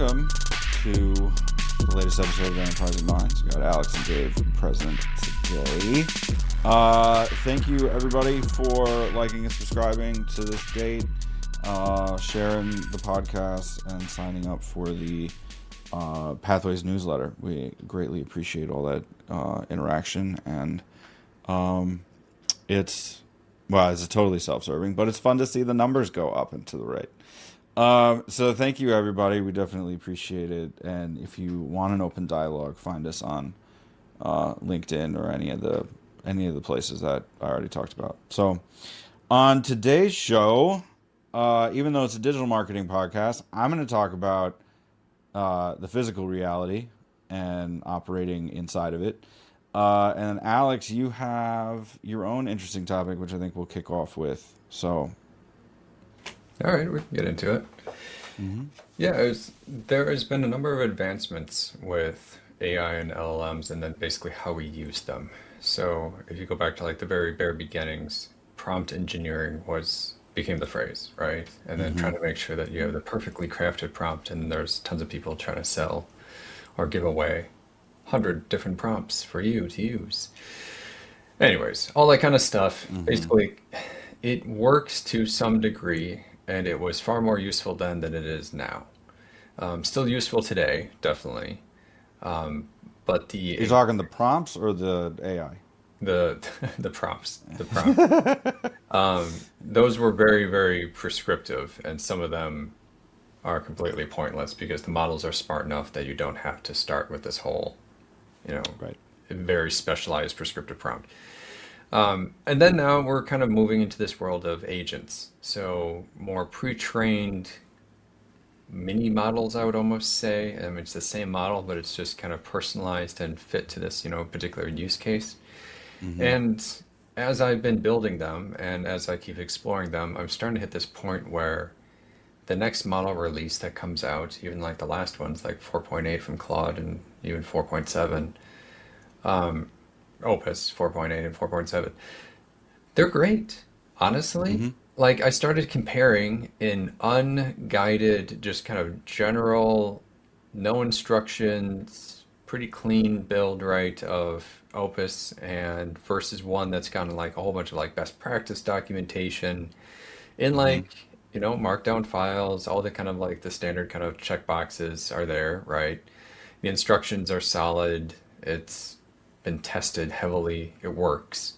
welcome to the latest episode of Enterprising Minds. We got Alex and Dave present today. Thank you, everybody, for liking and subscribing to this date, sharing the podcast, and signing up for the Pathways newsletter. We greatly appreciate all that interaction, and it's totally self-serving, but it's fun to see the numbers go up and to the right. So thank you, everybody. We definitely appreciate it. And if you want an open dialogue, find us on LinkedIn or any of the places that I already talked about. So on today's show, even though it's a digital marketing podcast, I'm going to talk about the physical reality and operating inside of it. And then Alex, you have your own interesting topic, which I think we'll kick off with. So, all right, we can get into it. mm-hmm. Yeah, there has been a number of advancements with AI and LLMs, and then basically how we use them. So, if you go back to like the very bare beginnings, prompt engineering became the phrase, right? And then trying to make sure that you have the perfectly crafted prompt, and there's tons of people trying to sell or give away 100 different prompts for you to use. Anyways, all that kind of stuff. Basically, it works to some degree, and it was far more useful then than it is now. Still useful today, definitely. But You're talking the prompts or the AI? The prompts. The prompt. Those were very, very prescriptive, and some of them are completely pointless because the models are smart enough that you don't have to start with this whole, right, very specialized prescriptive prompt. And then now we're kind of moving into this world of agents. So more pre-trained mini models, I would almost say. I mean, it's the same model, but it's just kind of personalized and fit to this, particular use case. And as I've been building them and as I keep exploring them, I'm starting to hit this point where the next model release that comes out, even like the last ones, like 4.8 from Claude and even 4.7, Opus 4.8 and 4.7, they're great, honestly. Like I started comparing in unguided, just kind of general, no instructions, pretty clean build, right, of Opus and versus one that's got like a whole bunch of like best practice documentation in like, markdown files, all the kind of like the standard kind of checkboxes are there, right? The instructions are solid. It's been tested heavily. It works.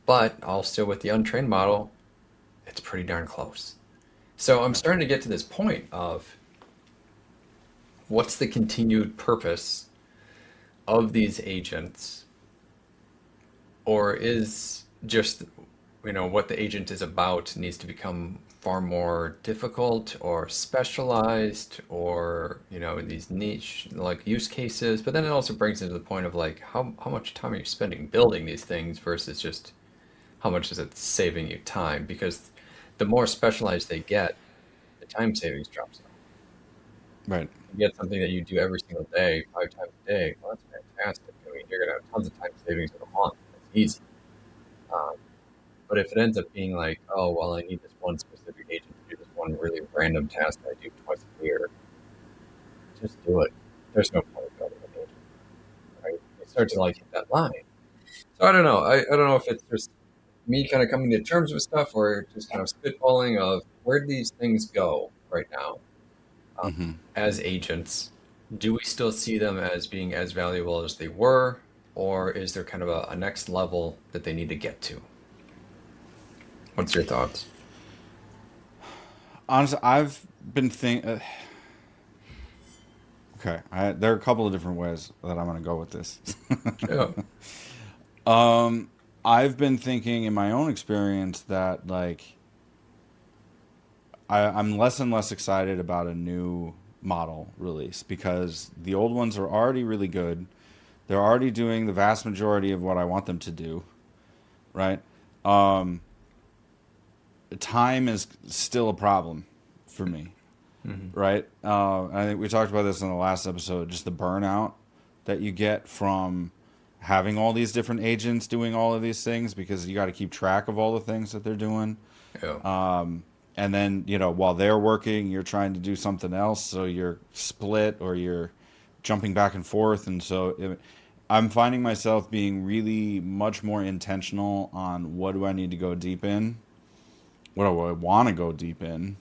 But also with the untrained model, it's pretty darn close. So I'm starting to get to this point of what's the continued purpose of these agents, or is just, what the agent is about needs to become far more difficult or specialized or, these niche like use cases. But then it also brings into the point of like, how much time are you spending building these things versus just how much is it saving you time? Because the more specialized they get, the time savings drops off. right. You get something that you do every single day, 5 times a day. Well, that's fantastic. I mean, you're going to have tons of time savings in a month. It's easy. But if it ends up being like, oh, well, I need this one specific agent to do this one really random task that I do twice a year, just do it. There's no point in building an agent, right? You start to like hit that line. So I don't know. I don't know if it's just me kind of coming to terms with stuff or just kind of spitballing of where do these things go right now as agents. Do we still see them as being as valuable as they were, or is there kind of a next level that they need to get to? What's your thoughts? Honestly, I've been thinking... okay, there are a couple of different ways that I'm going to go with this. Yeah. I've been thinking in my own experience that, like, I'm less and less excited about a new model release because the old ones are already really good. They're already doing the vast majority of what I want them to do, right? Time is still a problem for me, right? I think we talked about this in the last episode, just the burnout that you get from having all these different agents doing all of these things because you got to keep track of all the things that they're doing. Yeah. and then, while they're working, you're trying to do something else, so you're split or you're jumping back and forth. And so I'm finding myself being really much more intentional on what do I need to go deep in, what do I want to go deep in,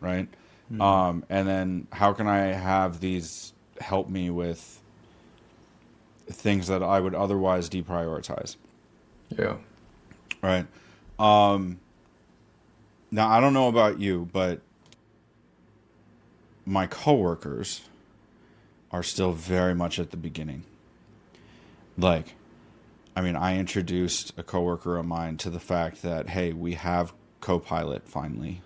right? And then how can I have these help me with things that I would otherwise deprioritize, Yeah. right? Now, I don't know about you, but my coworkers are still very much at the beginning. Like, I mean, I introduced a coworker of mine to the fact that, hey, we have Copilot finally.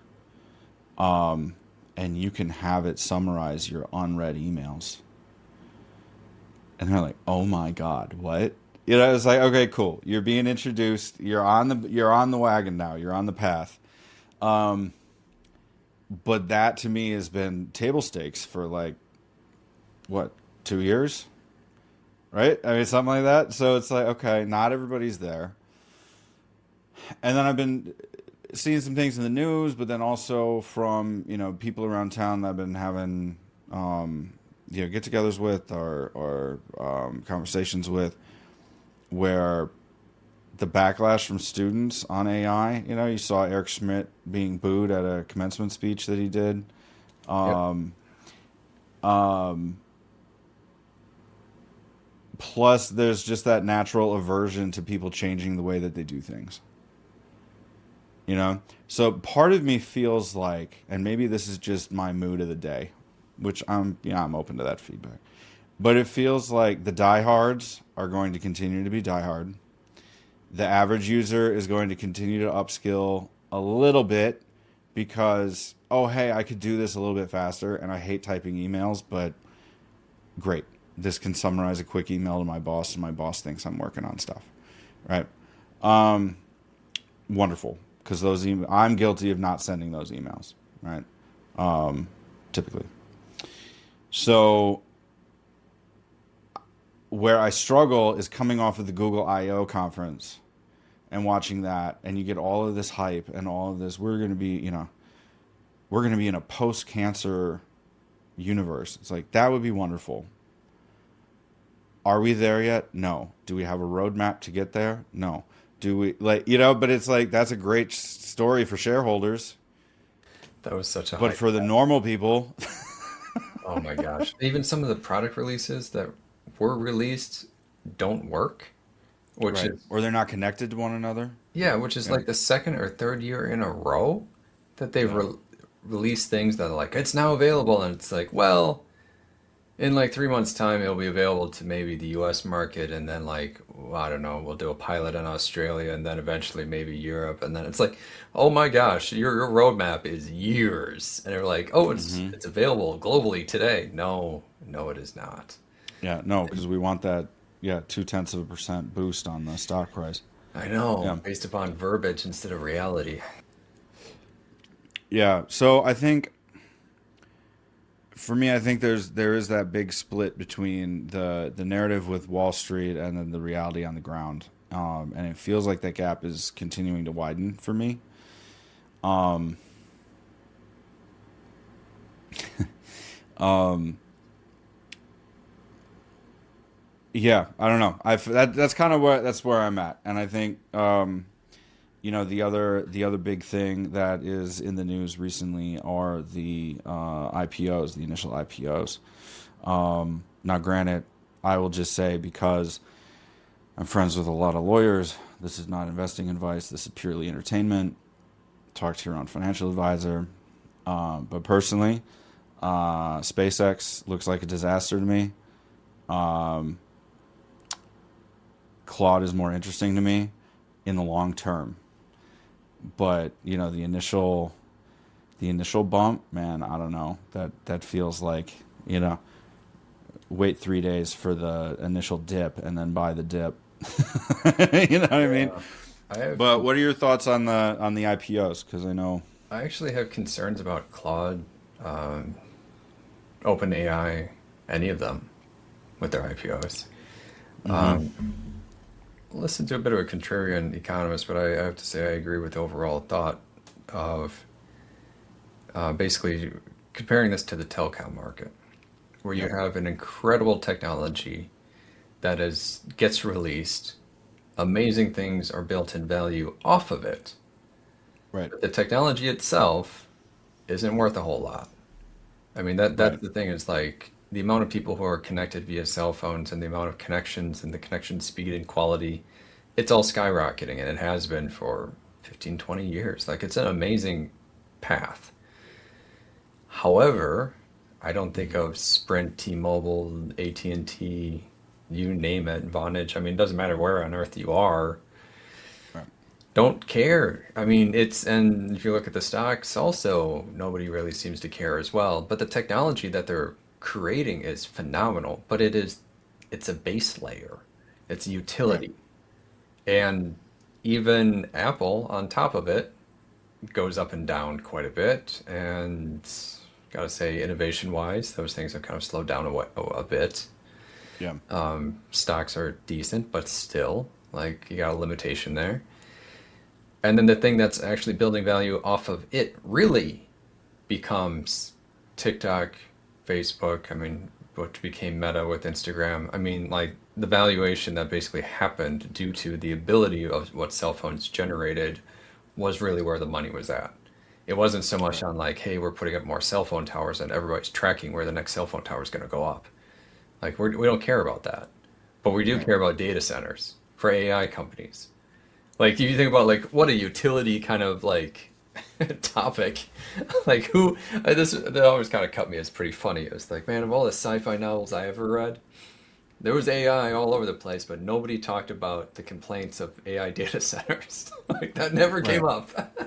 And you can have it summarize your unread emails. And they're like, "Oh my God, what?" It's like, okay, cool. You're being introduced. You're on the wagon now. You're on the path. But that to me has been table stakes for like, what, 2 years? Right? I mean, something like that. So it's like, okay, not everybody's there. And then I've been seeing some things in the news, but then also from, people around town that I've been having, get-togethers with or conversations with, where the backlash from students on AI, you saw Eric Schmidt being booed at a commencement speech that he did. Yep. Plus, there's just that natural aversion to people changing the way that they do things. So part of me feels like, and maybe this is just my mood of the day, which I'm open to that feedback, but it feels like the diehards are going to continue to be diehard. The average user is going to continue to upskill a little bit because, oh, hey, I could do this a little bit faster, and I hate typing emails, but great. This can summarize a quick email to my boss, and my boss thinks I'm working on stuff, right? Wonderful, because I'm guilty of not sending those emails, right? Typically. So where I struggle is coming off of the Google I/O conference and watching that, and you get all of this hype and all of this. We're going to be in a post-cancer universe. It's like, that would be wonderful. Are we there yet? No. Do we have a roadmap to get there? No. Do we but it's like, that's a great story for shareholders. That was such a But hype. for the normal people, Oh my gosh. Even some of the product releases that were released don't work, which right? is, Or they're not connected to one another. yeah, which is Yeah. like the second or third year in a row that they've Yeah. released things that are like, it's now available. And it's like, well, in like 3 months' time, it'll be available to maybe the US market. And then, like, well, I don't know, we'll do a pilot in Australia and then eventually maybe Europe. And then it's like, oh my gosh, your roadmap is years. And they're like, oh, it's available globally today. No, no, it is not. Yeah. No, because we want that. Yeah, 0.2% boost on the stock price. I know, Yeah. based upon verbiage instead of reality. Yeah. So I think, for me, I think there is that big split between the narrative with Wall Street and then the reality on the ground, and it feels like that gap is continuing to widen for me. Um, um, yeah, I don't know. That's kind of where I'm at, and I think the other big thing that is in the news recently are the IPOs, the initial IPOs. Now, granted, I will just say, because I'm friends with a lot of lawyers, this is not investing advice. This is purely entertainment. Talk to your own financial advisor. But personally, SpaceX looks like a disaster to me. Claude is more interesting to me in the long term. But the initial bump, man, I don't know. That feels like, wait 3 days for the initial dip and then buy the dip. You know what I mean? Yeah. I have, But what are your thoughts on the IPOs? Because I know. I actually have concerns about Claude, OpenAI, any of them with their IPOs. Um, Listen to a bit of a contrarian economist, but I have to say I agree with the overall thought of basically comparing this to the telecom market, where you Yep. have an incredible technology that gets released, amazing things are built in value off of it. Right. But the technology itself isn't worth a whole lot. I mean, that's Right. the thing is like the amount of people who are connected via cell phones and the amount of connections and the connection speed and quality, it's all skyrocketing and it has been for 15, 20 years. Like it's an amazing path. However, I don't think Mhm. of Sprint, T-Mobile, AT&T, you name it, Vonage. I mean, it doesn't matter where on earth you are, Right. don't care. I mean, and if you look at the stocks, also, nobody really seems to care as well. But the technology that they're creating is phenomenal, but it's a base layer. It's a Right. utility. And even Apple on top of it goes up and down quite a bit. And gotta say, innovation wise, those things have kind of slowed down a bit. Yeah. Stocks are decent, but still, like, you got a limitation there. And then the thing that's actually building value off of it really becomes TikTok, Facebook, I mean, what became Meta with Instagram. I mean, like the valuation that basically happened due to the ability of what cell phones generated was really where the money was at. It wasn't so much Right. on like, hey, we're putting up more cell phone towers and everybody's tracking where the next cell phone tower is going to go up. Like, we don't care about that. But we do Right. care about data centers for AI companies. Like, if you think about like what a utility kind of like topic, like who this that always kind of cut me as pretty funny. It was like, man, of all the sci-fi novels I ever read, there was AI all over the place, but nobody talked about the complaints of AI data centers. Like that never came Right. up.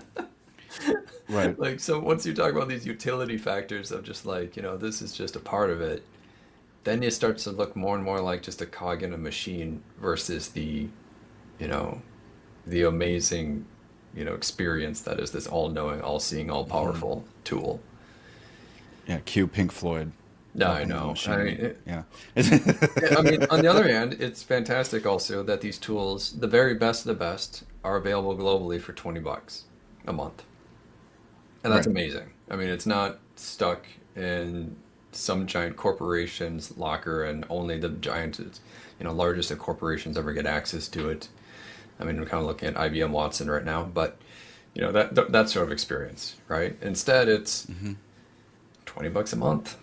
Right. Like so, once you talk about these utility factors of just like this is just a part of it, then it starts to look more and more like just a cog in a machine versus you know the amazing, experience that is this all-knowing, all-seeing, Hmm. all-powerful tool. Yeah. Cue Pink Floyd. Yeah, I Welcome to the know. I mean, machine. Yeah. yeah, I mean, on the other hand, it's fantastic also that these tools, the very best of the best, are available globally for $20 a month, and that's Right. amazing. I mean, it's not stuck in some giant corporation's locker, and only the giant, largest of corporations ever get access to it. I mean, we're kind of looking at IBM Watson right now, but that sort of experience, right? Instead, it's Hmm. $20 a month.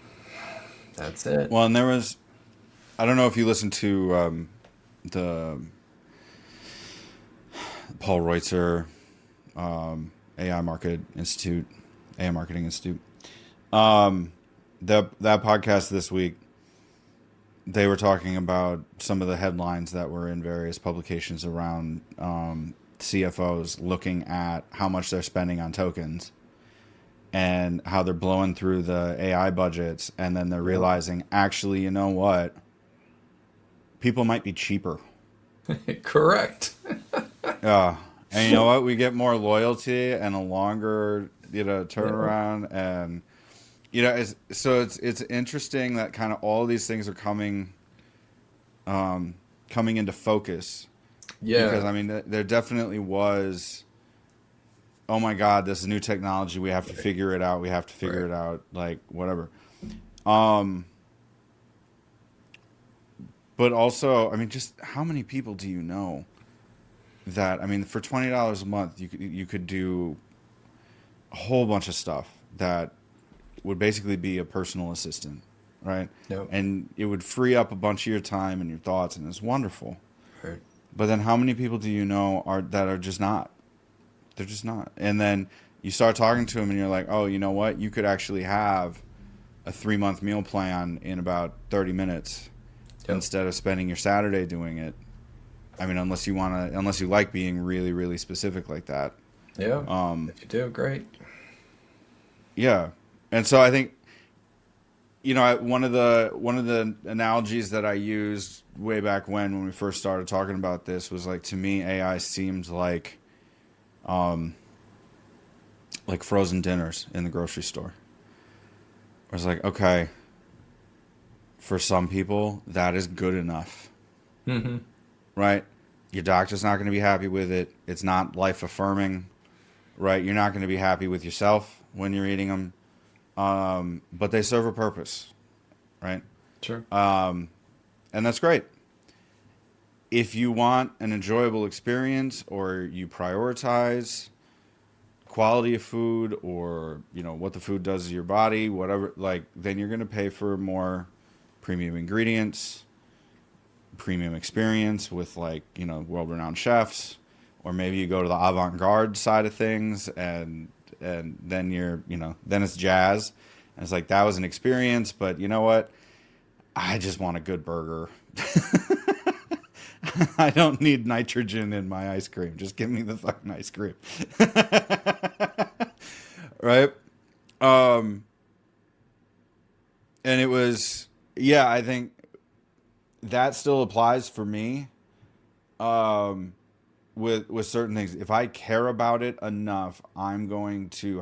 That's it. Well, and there was, I don't know if you listened to the Paul Reutzer AI Market Institute, AI Marketing Institute. Um, that podcast this week, they were talking about some of the headlines that were in various publications around CFOs looking at how much they're spending on tokens and how they're blowing through the AI budgets, and then they're Yep. realizing, actually, you know what? People might be cheaper. Correct. Yeah. And you know what? We get more loyalty and a longer, Yeah. turnaround. And, it's interesting that kind of all these things are coming into focus because, Yeah. I mean, there definitely was, oh my God, this is new technology. We have to Right. figure it out. We have to figure Right. it out. Like, whatever. Um, but also, I mean, just how many people do you know that, I mean, for $20 a month, you could do a whole bunch of stuff that would basically be a personal assistant, right? Nope. And it would free up a bunch of your time and your thoughts, and it's wonderful. Right. But then, how many people do you know are just not? They're just not. And then you start talking to them, and you're like, oh, you know what? You could actually have a 3-month meal plan in about 30 minutes Yep. instead of spending your Saturday doing it. I mean, unless you like being really, really specific like that. Yeah. Um, If you do, great. yeah. And so I think, one of the analogies that I used way back when we first started talking about this was like, to me, AI seemed like frozen dinners in the grocery store. I was like, okay, for some people that is good enough, Hmm. right? Your doctor's not going to be happy with it. It's not life affirming. right? You're not going to be happy with yourself when you're eating them, but they serve a purpose, right? Sure. And that's great. If you want an enjoyable experience, or you prioritize quality of food, or what the food does to your body, whatever, like, then you're going to pay for more premium ingredients, premium experience with, like, world-renowned chefs, or maybe you go to the avant-garde side of things, and then then it's jazz, and it's like, that was an experience, but you know what? I just want a good burger. I don't need nitrogen in my ice cream. Just give me the fucking ice cream. Right? And it was, yeah, I think that still applies for me. With certain things. If I care about it enough, I'm going to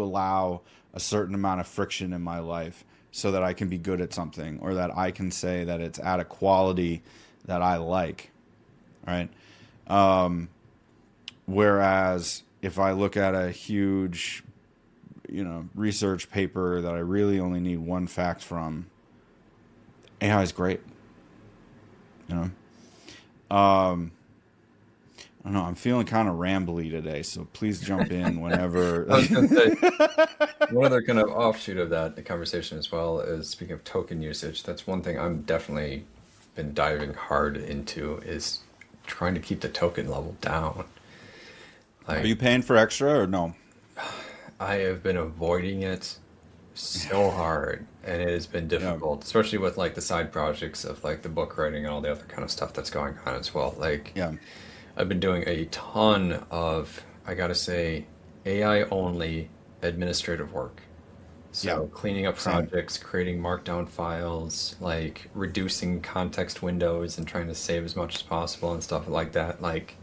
allow a certain amount of friction in my life so that I can be good at something, or that I can say that it's at a quality that I like, right? Whereas if I look at a huge, research paper that I really only need one fact from, AI is great, I don't know. I'm feeling kind of rambly today, so please jump in whenever. I was going to say, one other kind of offshoot of that conversation as well is, speaking of token usage, that's one thing I'm definitely been diving hard into, is trying to keep the token level down. Are you paying for extra or no? I have been avoiding it so hard, and it has been difficult, especially with like the side projects of like the book writing and all the other kind of stuff that's going on as well. Like, Yeah. I've been doing a ton of, I gotta say, AI only administrative work. So cleaning up Same. projects, creating markdown files, like reducing context windows and trying to save as much as possible and stuff like that. Like,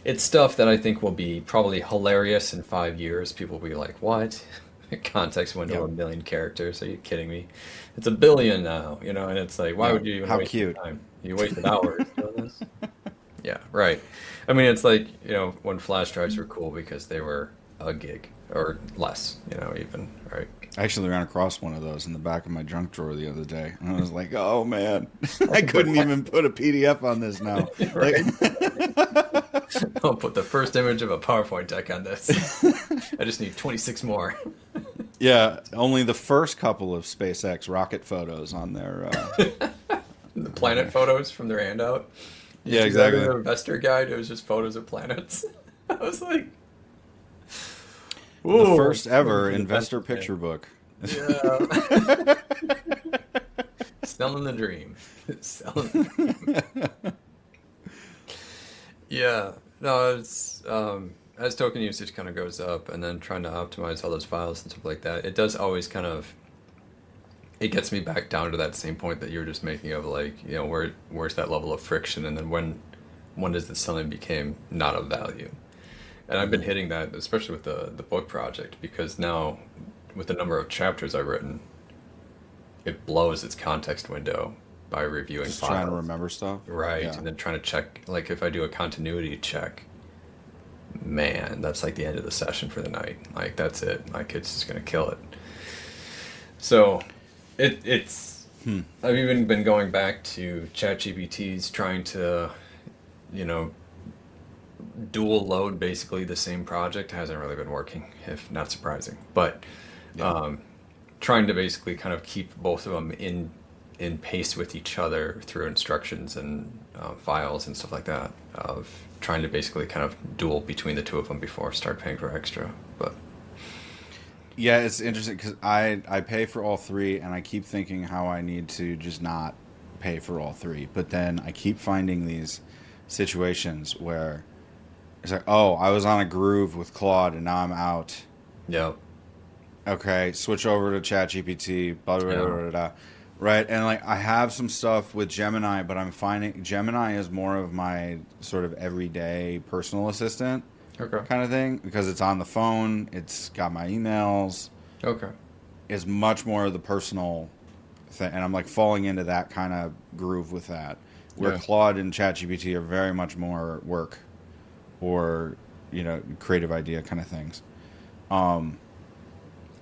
it's stuff that I think will be probably hilarious in 5 years. People will be like, what? Context window, Yep. 1 million characters? Are you kidding me? It's 1 billion now, and it's like, why Yeah. would you even How waste your cute. time? You wasted hours doing this. Yeah, right. I mean, it's like, when flash drives were cool because they were a gig or less, even, right? I actually ran across one of those in the back of my junk drawer the other day, and I was like, "Oh man, I couldn't even put a PDF on this now." Right. Like, I'll put the first image of a PowerPoint deck on this. I just need 26 more. yeah, only the first couple of SpaceX rocket photos on their. The planet photos from their handout. Yeah, Did you go to exactly. the investor guide? It was just photos of planets. I was like, The ooh, first ever the investor best thing. picture book. Yeah. Selling the dream. Selling the dream. Yeah. No, it's as token usage kind of goes up, and then trying to optimize all those files and stuff like that, it does always kind of, it gets me back down to that same point that you were just making of, like, where's that level of friction, and then when does this suddenly became not of value? And I've been hitting that, especially with the book project, because now with the number of chapters I've written, it blows its context window by reviewing Just files. trying to remember stuff. Right, Yeah. and then trying to check, like, if I do a continuity check, man, that's like the end of the session for the night. Like, that's it. Like, it's just gonna kill it. So, it's. I've even been going back to ChatGPT's, trying to, dual load basically the same project. Hasn't really been working, if not surprising. But trying to basically kind of keep both of them in pace with each other through instructions and files and stuff like that, of trying to basically kind of dual between the two of them before I start paying for extra. But Yeah, it's interesting because I pay for all three, and I keep thinking how I need to just not pay for all three. But then I keep finding these situations where it's like, oh, I was on a groove with Claude, and now I'm out. yeah, Okay, switch over to ChatGPT, blah, blah, blah, blah, blah. Right? And like, I have some stuff with Gemini, but I'm finding Gemini is more of my sort of everyday personal assistant okay, kind of thing, because it's on the phone, it's got my emails, okay, is much more of the personal thing, and I'm like falling into that kind of groove with that. Where Yeah. Claude and ChatGPT are very much more work, or creative idea kind of things. Um,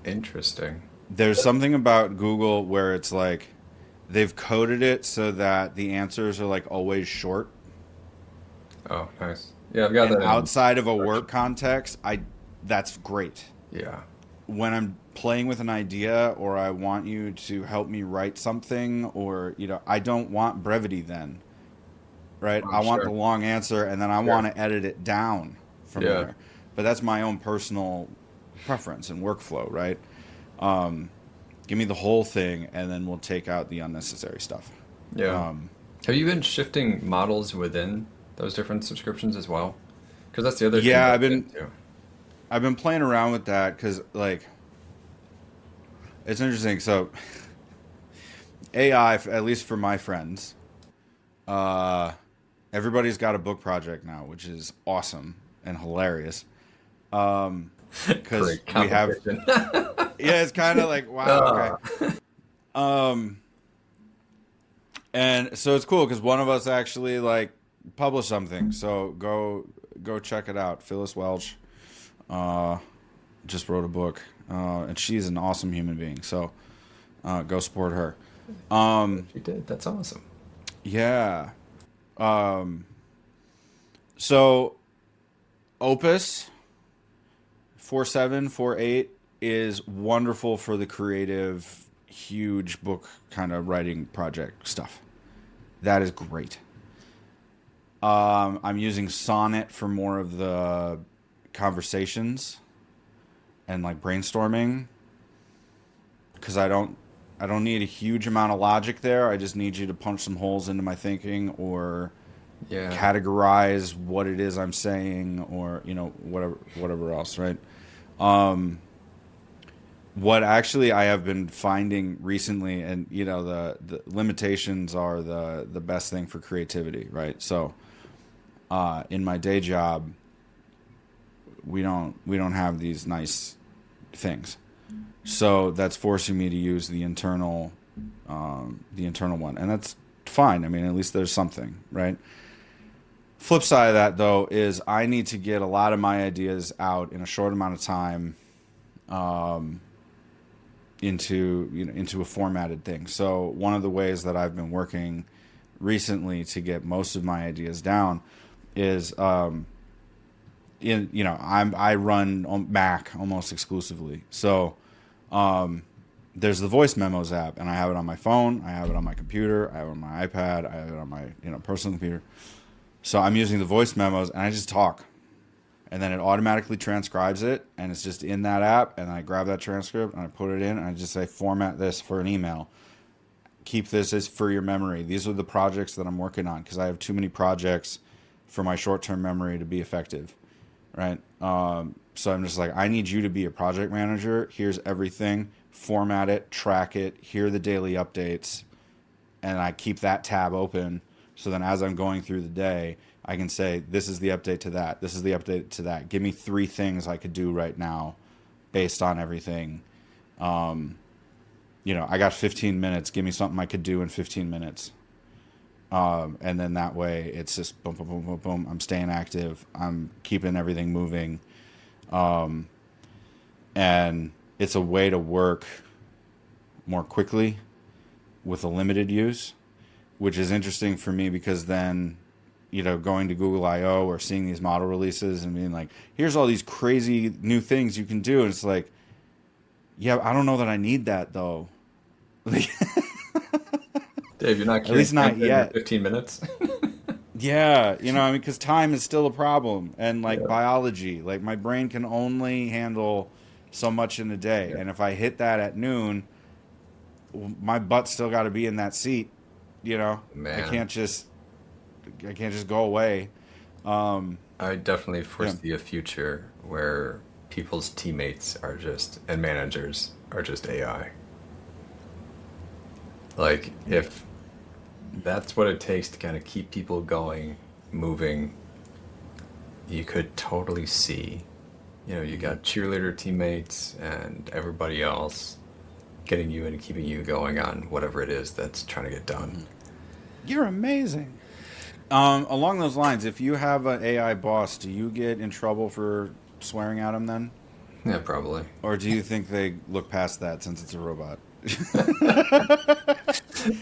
Interesting. there's something about Google where it's like they've coded it so that the answers are like always short. Oh, nice. Yeah, I've got And that in outside of a work construction. context, that's great. Yeah. When I'm playing with an idea or I want you to help me write something or, I don't want brevity then, right? Oh, I want the sure. long answer and then I want Sure. to edit it down from Yeah. there. But that's my own personal preference and workflow, right? Um, Give me the whole thing and then we'll take out the unnecessary stuff. Yeah. Um, Have you been shifting models within those different subscriptions as well? Because that's the other thing yeah, that I've I get been into. I've been playing around with that because like it's interesting. So AI, at least for my friends, uh, everybody's got a book project now, which is awesome and hilarious. Because Great we have, competition. yeah, it's kind of like wow, okay. Ah, Um, and so it's cool because one of us actually like published something. So go check it out. Phyllis Welch uh, just wrote a book, and she's an awesome human being. So go support her. Um, you did. That's awesome. yeah. Um, so Opus 4748 is wonderful for the creative, huge book kind of writing project stuff. That is great. I'm using Sonnet for more of the conversations and like brainstorming because I don't need a huge amount of logic there. I just need you to punch some holes into my thinking or Yeah. categorize what it is I'm saying or whatever else, right? Um, what actually I have been finding recently, and the limitations are the best thing for creativity, right? So in my day job, we don't have these nice things, so that's forcing me to use the internal one, and that's fine. I mean, at least there's something, right? Flip side of that though is I need to get a lot of my ideas out in a short amount of time, um, into a formatted thing. So one of the ways that I've been working recently to get most of my ideas down is I run on Mac almost exclusively. So there's the voice memos app, and I have it on my phone, I have it on my computer, I have it on my iPad, I have it on my personal computer. So I'm using the voice memos, and I just talk, and then it automatically transcribes it, and it's just in that app. And I grab that transcript and I put it in, and I just say format this for an email. Keep this as for your memory. These are the projects that I'm working on because I have too many projects for my short-term memory to be effective, right? So I'm just like, I need you to be a project manager. Here's everything. Format it, track it. Here are the daily updates, and I keep that tab open. So then as I'm going through the day, I can say, this is the update to that. This is the update to that. Give me 3 things I could do right now based on everything. I got 15 minutes. Give me something I could do in 15 minutes. And then that way it's just boom, boom, boom, boom, boom. I'm staying active. I'm keeping everything moving. And it's a way to work more quickly with a limited use, which is interesting for me because then, going to Google I/O or seeing these model releases and being like, here's all these crazy new things you can do. And it's like, yeah, I don't know that I need that though. Like, Dave, you're not at carrying least not in your yet. 15 minutes? Yeah, I mean, because time is still a problem, and like Yeah. biology, like my brain can only handle so much in a day, Yeah. and if I hit that at noon, my butt's still got to be in that seat. I Man, can't just, go away. Um, I definitely yeah, foresee a future where people's teammates are just, and managers are just AI. Like, if that's what it takes to kind of keep people going, moving, you could totally see, you hmm got cheerleader teammates and everybody else getting you and keeping you going on whatever it is that's trying to get done. hmm you're amazing. Along those lines, if you have an AI boss, do you get in trouble for swearing at him then? Yeah, probably. Or do you think they look past that since it's a robot? I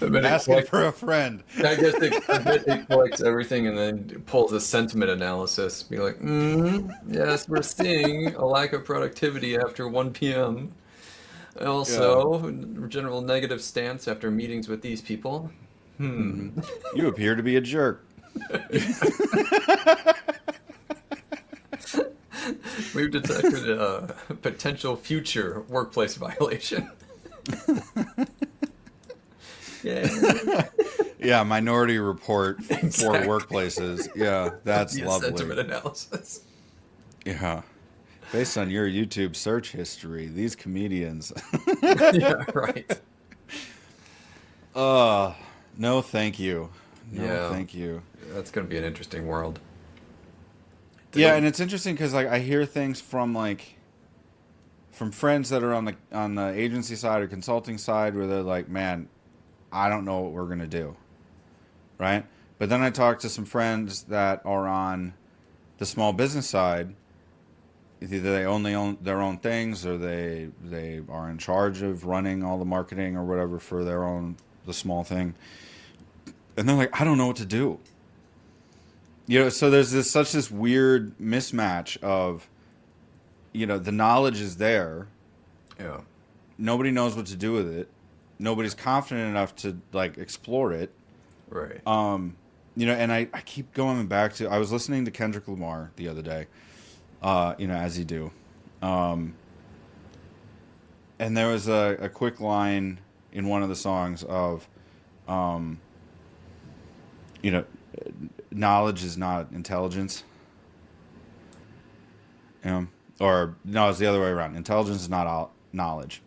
bet it Asking collects, for a friend. I bet it collects everything and then pulls a sentiment analysis. Be like, yes, we're seeing a lack of productivity after 1 p.m. Yeah. Also, general negative stance after meetings with these people. Hmm. You appear to be a jerk. We've detected a potential future workplace violation. Yeah, Yeah, Minority Report for exactly. workplaces. Yeah, that's The lovely. sentiment analysis. Yeah. Based on your YouTube search history, these comedians. Yeah, right. uh, no, thank you. No, Yeah, thank you. that's going to be an interesting world. Yeah, It'll, and it's interesting because like I hear things from from friends that are on the agency side or consulting side where they're like, "Man, I don't know what we're gonna do," right? But then I talk to some friends that are on the small business side. Either they only own their own things, or they are in charge of running all the marketing or whatever for their own the small thing, and they're like, "I don't know what to do." So there's this weird mismatch of the knowledge is there, yeah, nobody knows what to do with it, nobody's confident enough to like explore it. right. And I keep going back to I was listening to Kendrick Lamar the other day, as you do, and there was a quick line in one of the songs of, um, you know, knowledge is not intelligence, or no, it's the other way around. Intelligence is not knowledge,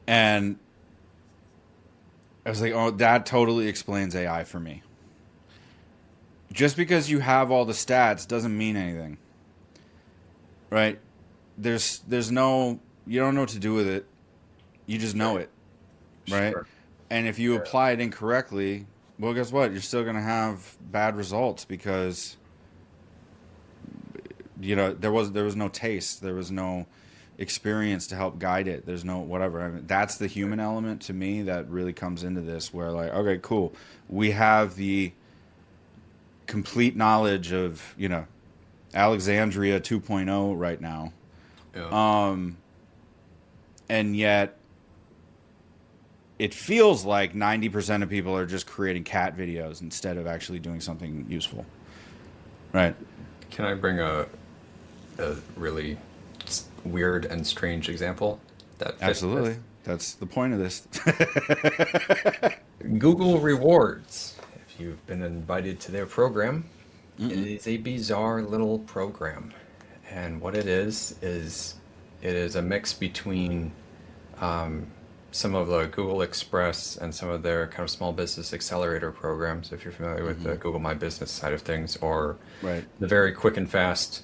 and I was like, oh, that totally explains AI for me. Just because you have all the stats doesn't mean anything, right? There's no you don't know what to do with it. You just know Right. it, right? Sure. And if you Yeah. apply it incorrectly, well, guess what? You're still gonna have bad results because there was no taste, there was no experience to help guide it. There's no whatever. I mean, that's the human element to me that really comes into this. Where like, okay, cool, we have the complete knowledge of Alexandria 2.0 right now, Yeah. um, and yet it feels like 90% of people are just creating cat videos instead of actually doing something useful, right? Can I bring a really weird and strange example that fits this? Absolutely, that's the point of this. Google Rewards. If you've been invited to their program, it Mm-mm. is a bizarre little program. And what it is a mix between um, some of the Google Express and some of their kind of small business accelerator programs, if you're familiar with the Mm-hmm. Google My Business side of things, or Right. the very quick and fast,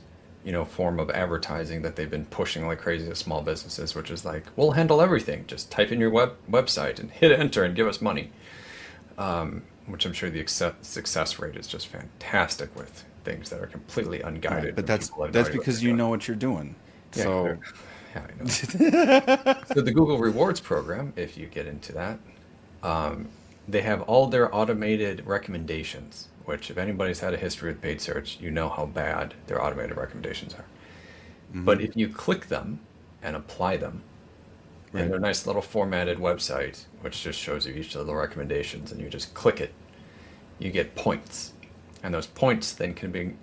form of advertising that they've been pushing like crazy to small businesses, which is like, we'll handle everything. Just type in your website and hit enter and give us money. Which I'm sure the success rate is just fantastic with things that are completely Right. unguided But and that's people have no that's idea what because they're you doing. know what you're doing. Yeah, So yeah, I know. So the Google Rewards program, if you get into that, they have all their automated recommendations, which if anybody's had a history with paid search, you know how bad their automated recommendations are. hmm But if you click them and apply them in right. their nice little formatted website, which just shows you each of the recommendations, and you just click it, you get points. And those points then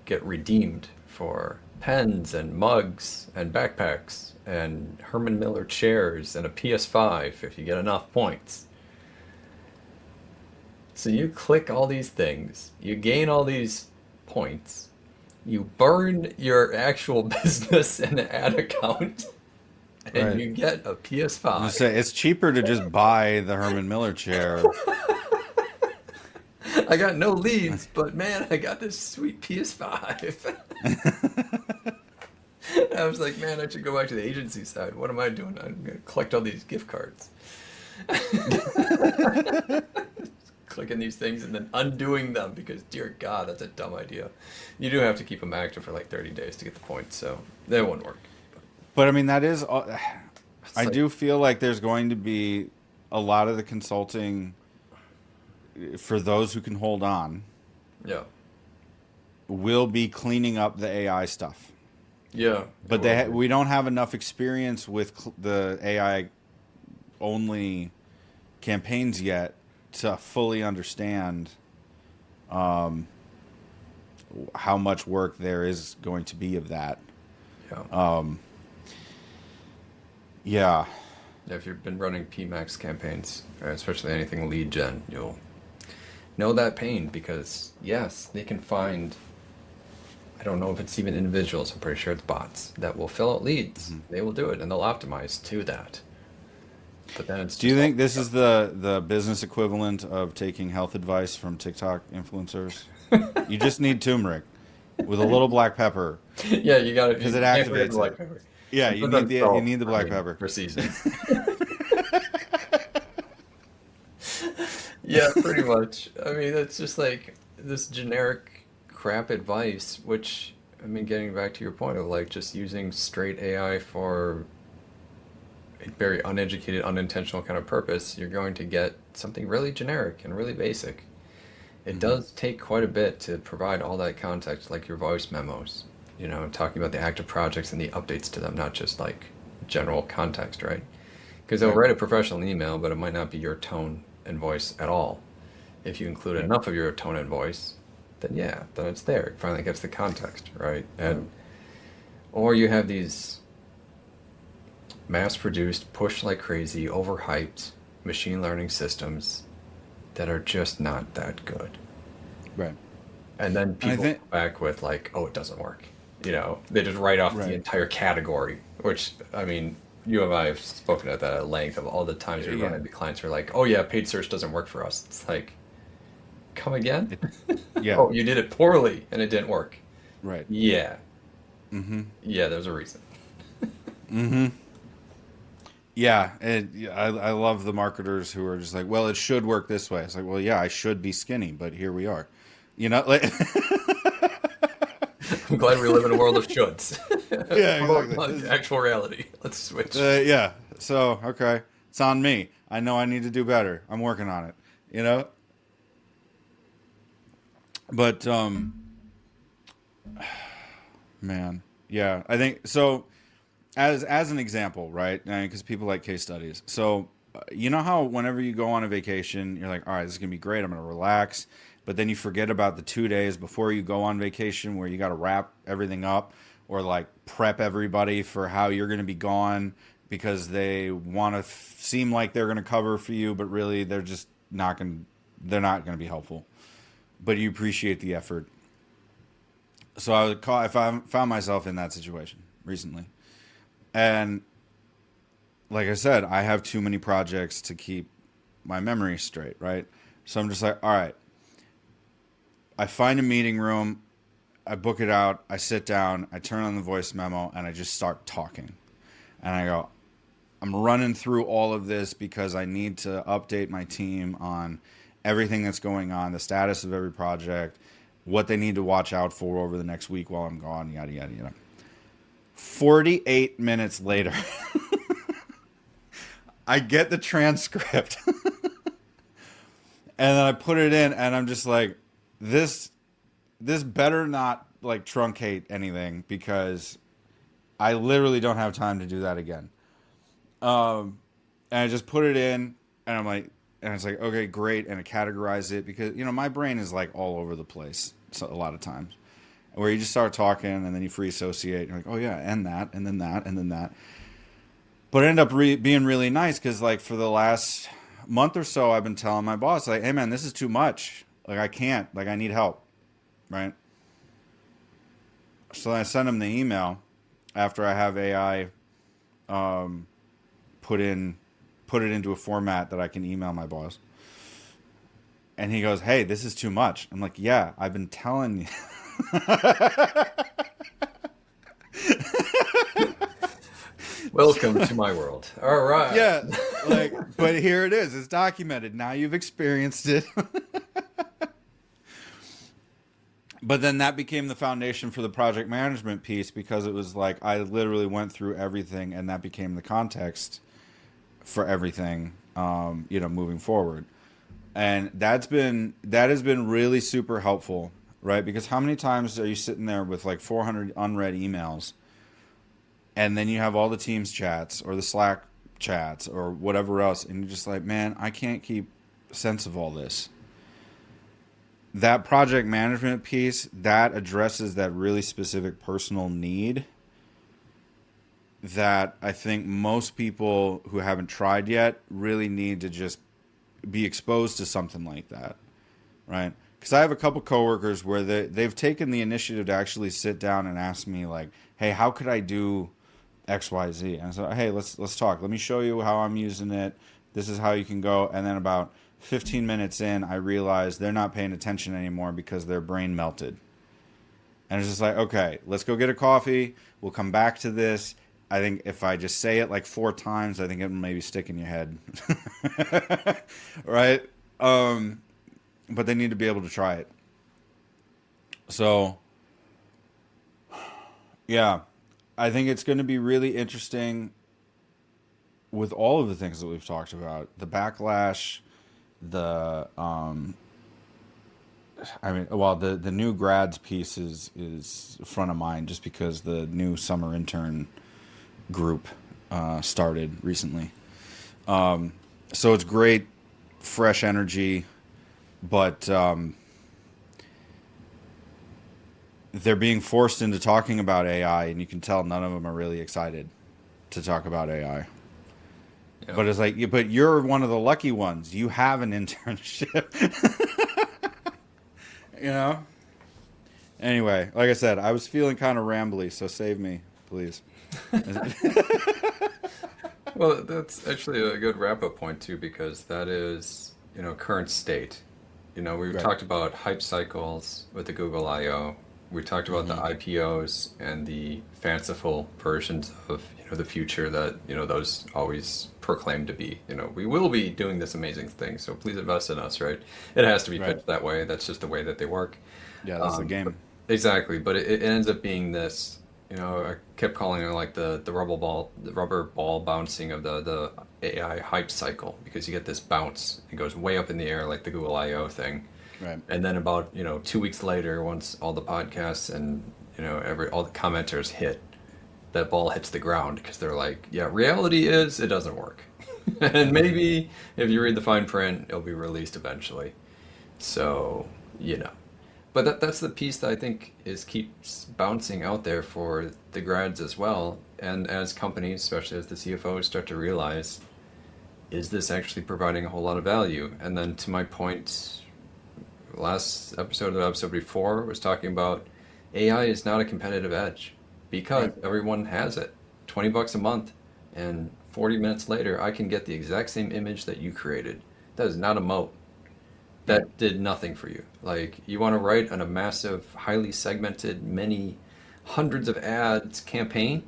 get redeemed for pens and mugs and backpacks and Herman Miller chairs and a PS5 if you get enough points. So you click all these things, you gain all these points, you burn your actual business and ad account, and Right. you get a I'm gonna PS5. say it's cheaper to just buy the Herman Miller chair. I got no leads, but man, I got this sweet PS5. I was like, man, I should go back to the agency side. What am I doing? I'm gonna collect all these gift cards. Click clicking these things and then undoing them because, dear God, that's a dumb idea. You do have to keep them active for like 30 days to get the points, so that won't work. But I mean, that is. I Like, do feel like there's going to be a lot of the consulting for those who can hold on yeah. will be cleaning up the AI stuff. Yeah. But we don't have enough experience with the AI only campaigns yet to fully understand how much work there is going to be of that. Yeah. Yeah. If you've been running PMAX campaigns, especially anything lead gen, you'll know that pain because, yes, they can find, I don't know if it's even individuals, I'm pretty sure it's bots, that will fill out leads. They will do it, and they'll optimize to that. But then it's Do you think this is the business equivalent of taking health advice from TikTok influencers? You just need turmeric with a little black pepper. Yeah, you got to, because it activates black it. pepper. Yeah, you need the black pepper For seasoning. Yeah, pretty much. I mean, it's just like this generic crap advice, which, I mean, getting back to your point of like just using straight AI for a very uneducated, unintentional kind of purpose, you're going to get something really generic and really basic. It does take quite a bit to provide all that context, like your voice memos, you know, talking about the active projects and the updates to them, not just like general context, right? Because they'll write a professional email, but it might not be your tone and voice at all. If you include enough of your tone and voice, then yeah, then it's there. It finally gets the context, right? And or you have these mass-produced, pushed like crazy, overhyped machine learning systems that are just not that good. Right. And then people come back with like, oh, it doesn't work. You know, they just write off the entire category, which, I mean, you and I have spoken at that at length of all the times we run into clients who are like, oh yeah, paid search doesn't work for us. It's like, come again? Yeah. Oh, you did it poorly and it didn't work. Right. Yeah. Yeah, there's a reason. Yeah, I love the marketers who are just like, well, it should work this way. It's like, well, yeah, I should be skinny, but here we are. You know, like I'm glad we live in a world of shoulds. Yeah, exactly. Actual reality. Let's switch. Yeah. So, okay, it's on me. I know I need to do better. I'm working on it. You know. But man, yeah, I think so. As an example, right? Because people like case studies. So, you know how whenever you go on a vacation, you're like, all right, this is gonna be great. I'm gonna relax. But then you forget about the 2 days before you go on vacation where you got to wrap everything up or like prep everybody for how you're going to be gone because they want to seem like they're going to cover for you, but really they're just not going to be helpful. But you appreciate the effort. So I found myself in that situation recently. And like I said, I have too many projects to keep my memory straight, right? So I'm just like, all right. I find a meeting room, I book it out, I sit down, I turn on the voice memo, and I just start talking. And I go, I'm running through all of this because I need to update my team on everything that's going on, the status of every project, what they need to watch out for over the next week while I'm gone, yada, yada, yada. 48 minutes later, I get the transcript. And then I put it in, and I'm just like, this better not like truncate anything because I literally don't have time to do that again. And I just put it in, and I'm like, and it's like, okay, great, and I categorize it because you know my brain is like all over the place a lot of times, where you just start talking and then you free associate. You're like, oh yeah, and that, and then that, and then that. But it ended up being really nice because like for the last month or so, I've been telling my boss like, hey man, this is too much. Like, I can't. Like, I need help. Right? So I send him the email after I have AI put it into a format that I can email my boss. And he goes, hey, this is too much. I'm like, yeah, I've been telling you. Welcome to my world. All right. Yeah. Like, but here it is. It's documented. Now you've experienced it. But then that became the foundation for the project management piece, because it was like I literally went through everything, and that became the context for everything, moving forward. And that has been really super helpful, right? Because how many times are you sitting there with like 400 unread emails, and then you have all the Teams chats or the Slack chats or whatever else, and you're just like, man, I can't keep sense of all this. That project management piece, that addresses that really specific personal need that I think most people who haven't tried yet really need to just be exposed to something like that, right? Because I have a couple coworkers where they've taken the initiative to actually sit down and ask me like, hey, how could I do X, Y, Z? And I said, hey, let's talk. Let me show you how I'm using it. This is how you can go. And then about 15 minutes in, I realized they're not paying attention anymore because their brain melted. And it's just like, okay, let's go get a coffee. We'll come back to this. I think if I just say it like 4 times, I think it will maybe stick in your head. Right? But they need to be able to try it. So, yeah, I think it's going to be really interesting with all of the things that we've talked about. The backlash, the the new grads piece is front of mind just because the new summer intern group started recently. So it's great, fresh energy, but they're being forced into talking about AI, and you can tell none of them are really excited to talk about AI. Yep. But it's like, but you're one of the lucky ones. You have an internship. Anyway, like I said, I was feeling kind of rambly, so save me, please. Well, that's actually a good wrap-up point too, because that is, current state. We've Right. talked about hype cycles with the Google I/O. We talked about the IPOs and the fanciful versions of, the future that, those always proclaim to be. We will be doing this amazing thing, so please invest in us, right? It has to be Right. pitched that way. That's just the way that they work. Yeah, that's the game. Exactly, but it ends up being this. I kept calling it like the rubber ball bouncing of the AI hype cycle, because you get this bounce. It goes way up in the air like the Google I/O thing. Right. And then about 2 weeks later, once all the podcasts and all the commenters hit, that ball hits the ground because they're like, yeah, reality is it doesn't work, and maybe if you read the fine print, it'll be released eventually. So but that's the piece that I think keeps bouncing out there for the grads as well, and as companies, especially as the CFOs, start to realize, is this actually providing a whole lot of value? And then to my point, last episode, the episode before, was talking about AI is not a competitive edge because Right. everyone has it. $20 a month, and 40 minutes later, I can get the exact same image that you created. That is not a moat. That did nothing for you. Like, you want to write on a massive, highly segmented, many hundreds of ads campaign?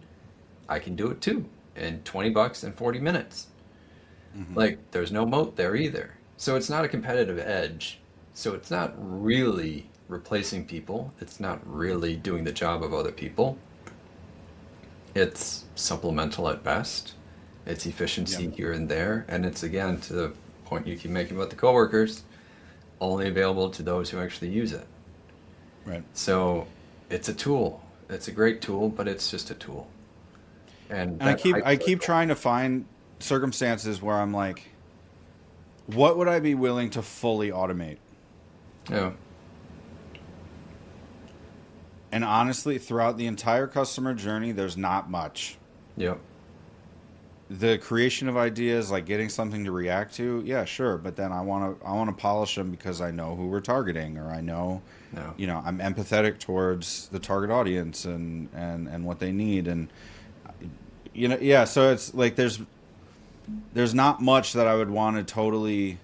I can do it too, in $20 and 40 minutes. Like, there's no moat there either. So it's not a competitive edge. So it's not really replacing people. It's not really doing the job of other people. It's supplemental at best. It's efficiency Yep. here and there. And it's, again, to the point you keep making about the coworkers, only available to those who actually use it. Right. So it's a tool. It's a great tool, but it's just a tool. And And I that keep hype I keep cycle. trying to find circumstances where I'm like, what would I be willing to fully automate? Yeah. And honestly, throughout the entire customer journey, there's not much. Yep. The creation of ideas, like getting something to react to, yeah, sure. But then I want to polish them because I know who we're targeting, or I know, No. I'm empathetic towards the target audience and what they need, and yeah. So it's like there's not much that I would want to totally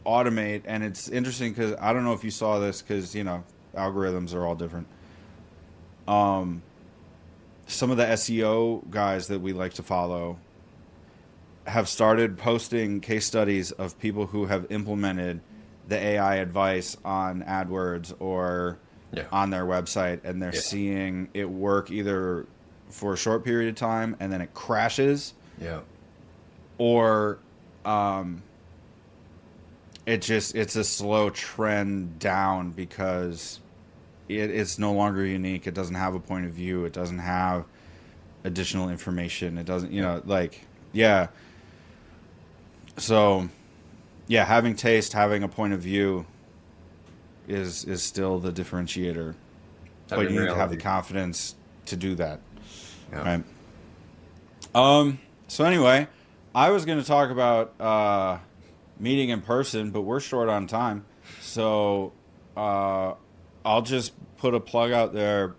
automate, and it's interesting because I don't know if you saw this, because algorithms are all different. Some of the SEO guys that we like to follow have started posting case studies of people who have implemented the AI advice on AdWords or Yeah. on their website, and they're Yeah. seeing it work either for a short period of time and then it crashes, Yeah. or it's a slow trend down because it's no longer unique. It doesn't have a point of view. It doesn't have additional information. It doesn't, like, yeah. So, yeah, having taste, having a point of view is still the differentiator. But you need to have the confidence to do that. Yeah. Right. So anyway, I was going to talk about meeting in person, but we're short on time. So I'll just put a plug out there.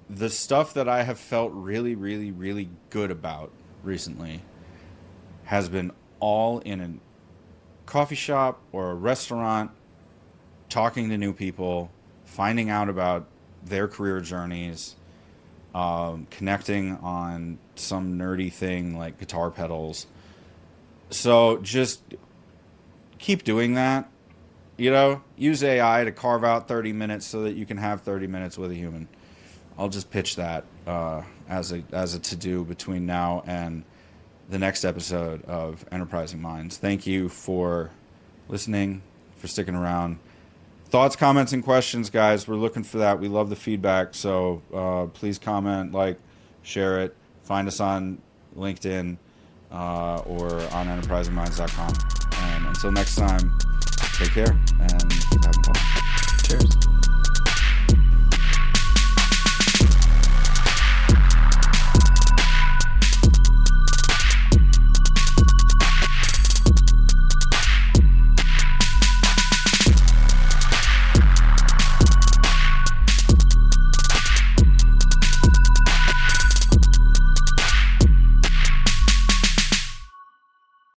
The stuff that I have felt really, really, really good about recently has been all in a coffee shop or a restaurant, talking to new people, finding out about their career journeys, connecting on some nerdy thing like guitar pedals. So just keep doing that. Use AI to carve out 30 minutes so that you can have 30 minutes with a human. I'll just pitch that as a to-do between now and the next episode of Enterprising Minds. Thank you for listening, for sticking around. Thoughts, comments, and questions, guys. We're looking for that. We love the feedback. So please comment, share it. Find us on LinkedIn or on enterprisingminds.com. And until next time, take care and keep having fun. Cheers.